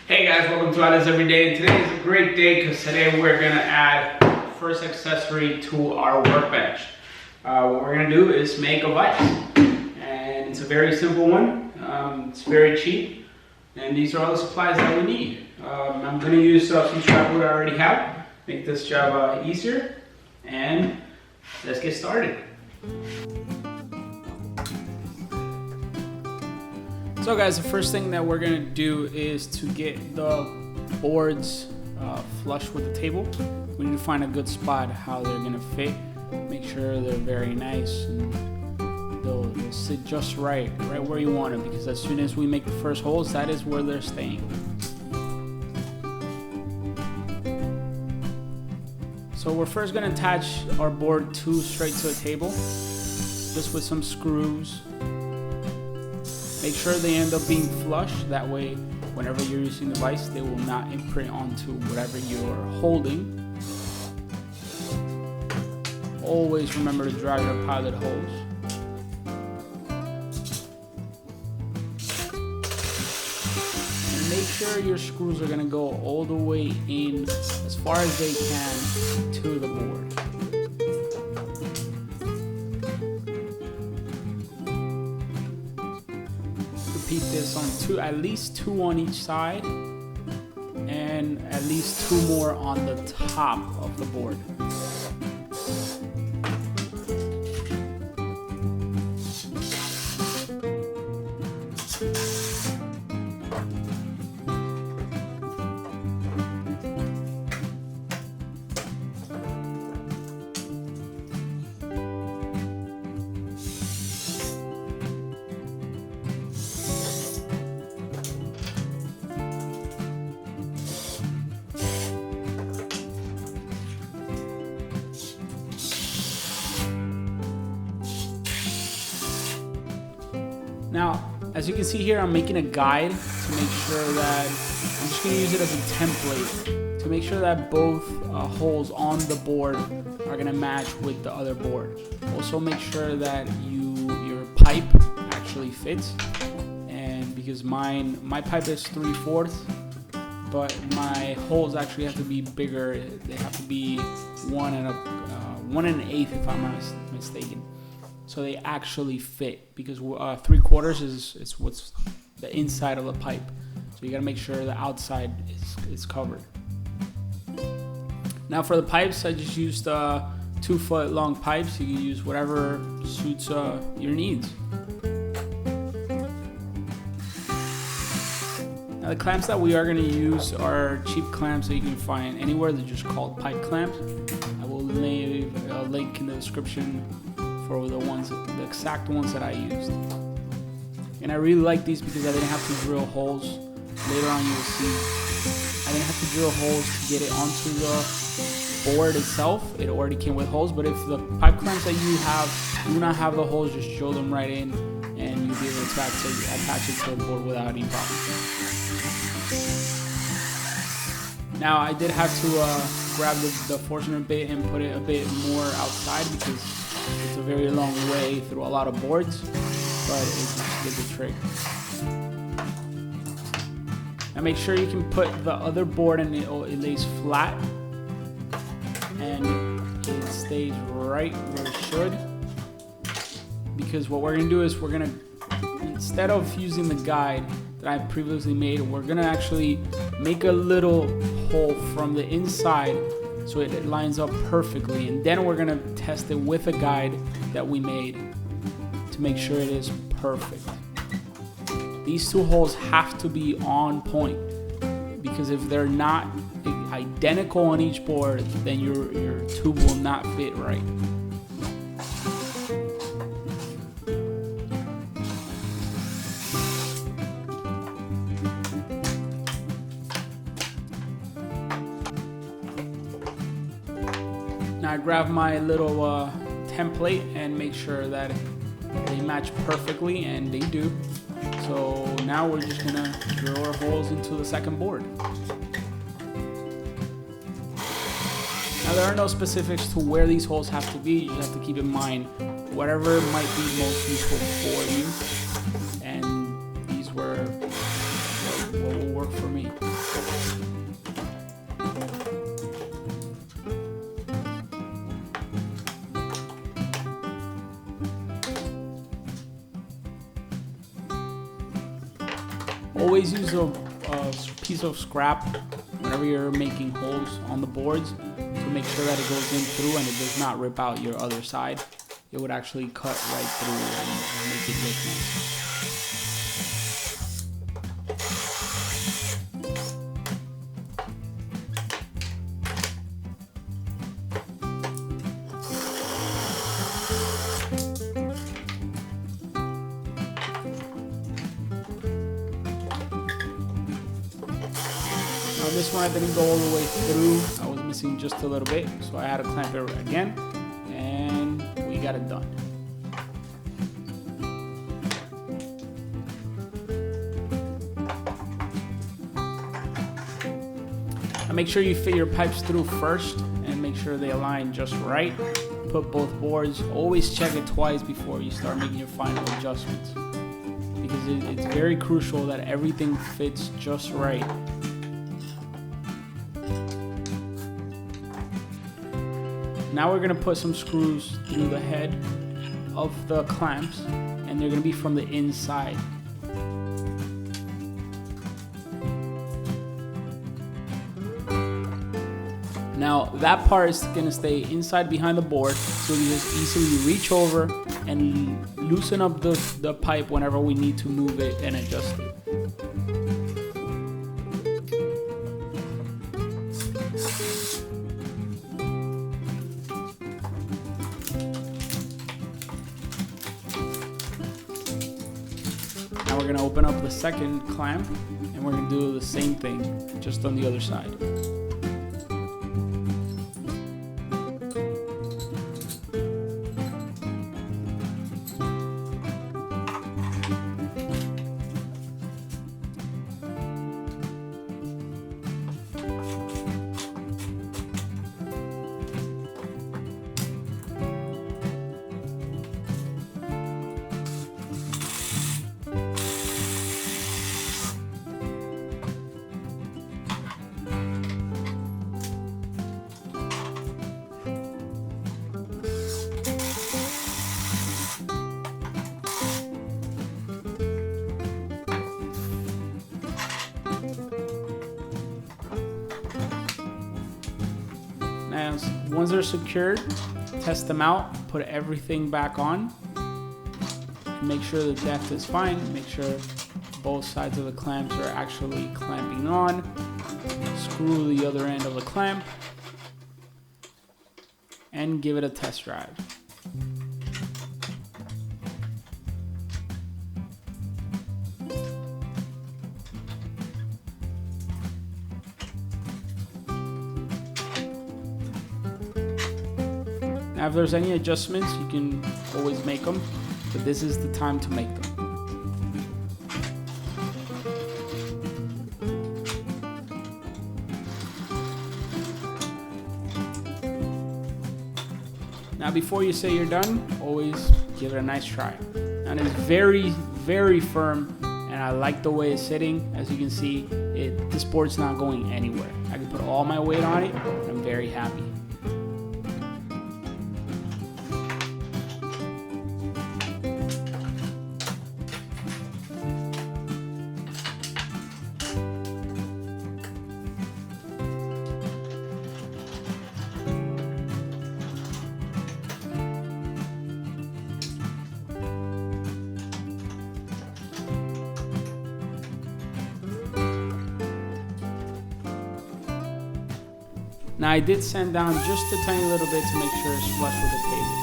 Hey guys, welcome to Ideas Every Day. And today is a great day because today we're gonna add the first accessory to our workbench. What we're gonna do is make a vise, and it's a very simple one. It's very cheap, and these are all the supplies that we need. I'm gonna use some scrap wood I already have, make this job easier, and let's get started. So guys, the first thing that we're gonna do is to get the boards flush with the table. We need to find a good spot how they're gonna fit. Make sure they're very nice and they'll sit just right where you want them, because as soon as we make the first holes, that is where they're staying. So we're first gonna attach our board straight to a table, just with some screws. Make sure they end up being flush, that way whenever you're using the vise they will not imprint onto whatever you're holding. Always remember to drive your pilot holes. And make sure your screws are going to go all the way in as far as they can to the board. Repeat this on at least two on each side, and at least two more on the top of the board. Now, as you can see here, I'm making a guide to make sure that, I'm just going to use it as a template to make sure that both holes on the board are going to match with the other board. Also make sure that your pipe actually fits, and because my pipe is 3/4, but my holes actually have to be bigger. They have to be 1 1/8 if I'm not mistaken. So they actually fit, because 3/4 is what's the inside of the pipe. So you gotta make sure the outside is covered. Now for the pipes, I just used 2 foot long pipes. You can use whatever suits your needs. Now the clamps that we are gonna use are cheap clamps that you can find anywhere. They're just called pipe clamps. I will leave a link in the description for the exact ones that I used. And I really like these because I didn't have to drill holes. Later on you will see I didn't have to drill holes to get it onto the board itself. It already came with holes, but if the pipe clamps that you have do not have the holes, just drill them right in and you'll be able to attach it to the board without any problem. Now I did have to grab the Forstner bit and put it a bit more outside because it's a very long way through a lot of boards, but it just did the trick. Now make sure you can put the other board and it lays flat and it stays right where it should. Because what we're going to do is instead of using the guide that I previously made, we're going to actually make a little hole from the inside so it lines up perfectly, and then we're gonna test it with a guide that we made to make sure it is perfect. These 2 holes have to be on point, because if they're not identical on each board, then your tube will not fit right. Now I grab my little template and make sure that they match perfectly, and they do. So now we're just gonna drill our holes into the second board. Now there are no specifics to where these holes have to be. You just have to keep in mind whatever might be most useful for you, and these were what will work for me. Always use a piece of scrap whenever you're making holes on the boards to make sure that it goes in through and it does not rip out your other side. It would actually cut right through and make it look nice. This one I didn't go all the way through. I was missing just a little bit, so I had to clamp it again, and we got it done. Now make sure you fit your pipes through first and make sure they align just right. Put both boards. Always check it twice before you start making your final adjustments, because it's very crucial that everything fits just right. Now we're going to put some screws through the head of the clamps, and they're going to be from the inside. Now that part is going to stay inside behind the board, so we just easily reach over and loosen up the pipe whenever we need to move it and adjust it. Now we're going to open up the second clamp and we're going to do the same thing, just on the other side. And once they're secured, test them out, put everything back on, and make sure the depth is fine. Make sure both sides of the clamps are actually clamping on. Screw the other end of the clamp and give it a test drive. Now, if there's any adjustments, you can always make them, but this is the time to make them. Now, before you say you're done, always give it a nice try. And it's very, very firm, and I like the way it's sitting. As you can see, this board's not going anywhere. I can put all my weight on it, and I'm very happy. Now I did sand down just a tiny little bit to make sure it's flush with the table.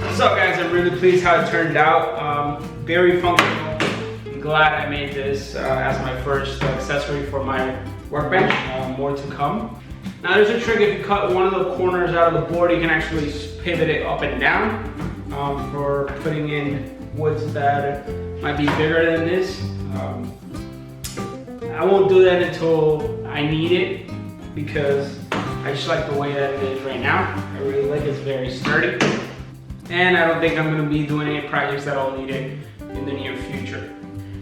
What's up, guys? I'm really pleased how it turned out. Very functional. I'm glad I made this as my first accessory for my workbench. More to come. Now there's a trick. If you cut one of the corners out of the board, you can actually pivot it up and down for putting in woods that might be bigger than this. I won't do that until I need it, because I just like the way that it is right now. I really like it. It's very sturdy. And I don't think I'm going to be doing any projects that I'll need it in the near future.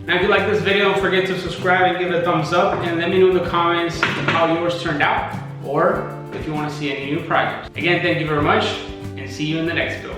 Now if you like this video, don't forget to subscribe and give it a thumbs up, and let me know in the comments how yours turned out, or if you want to see any new projects. Again, thank you very much, and see you in the next video.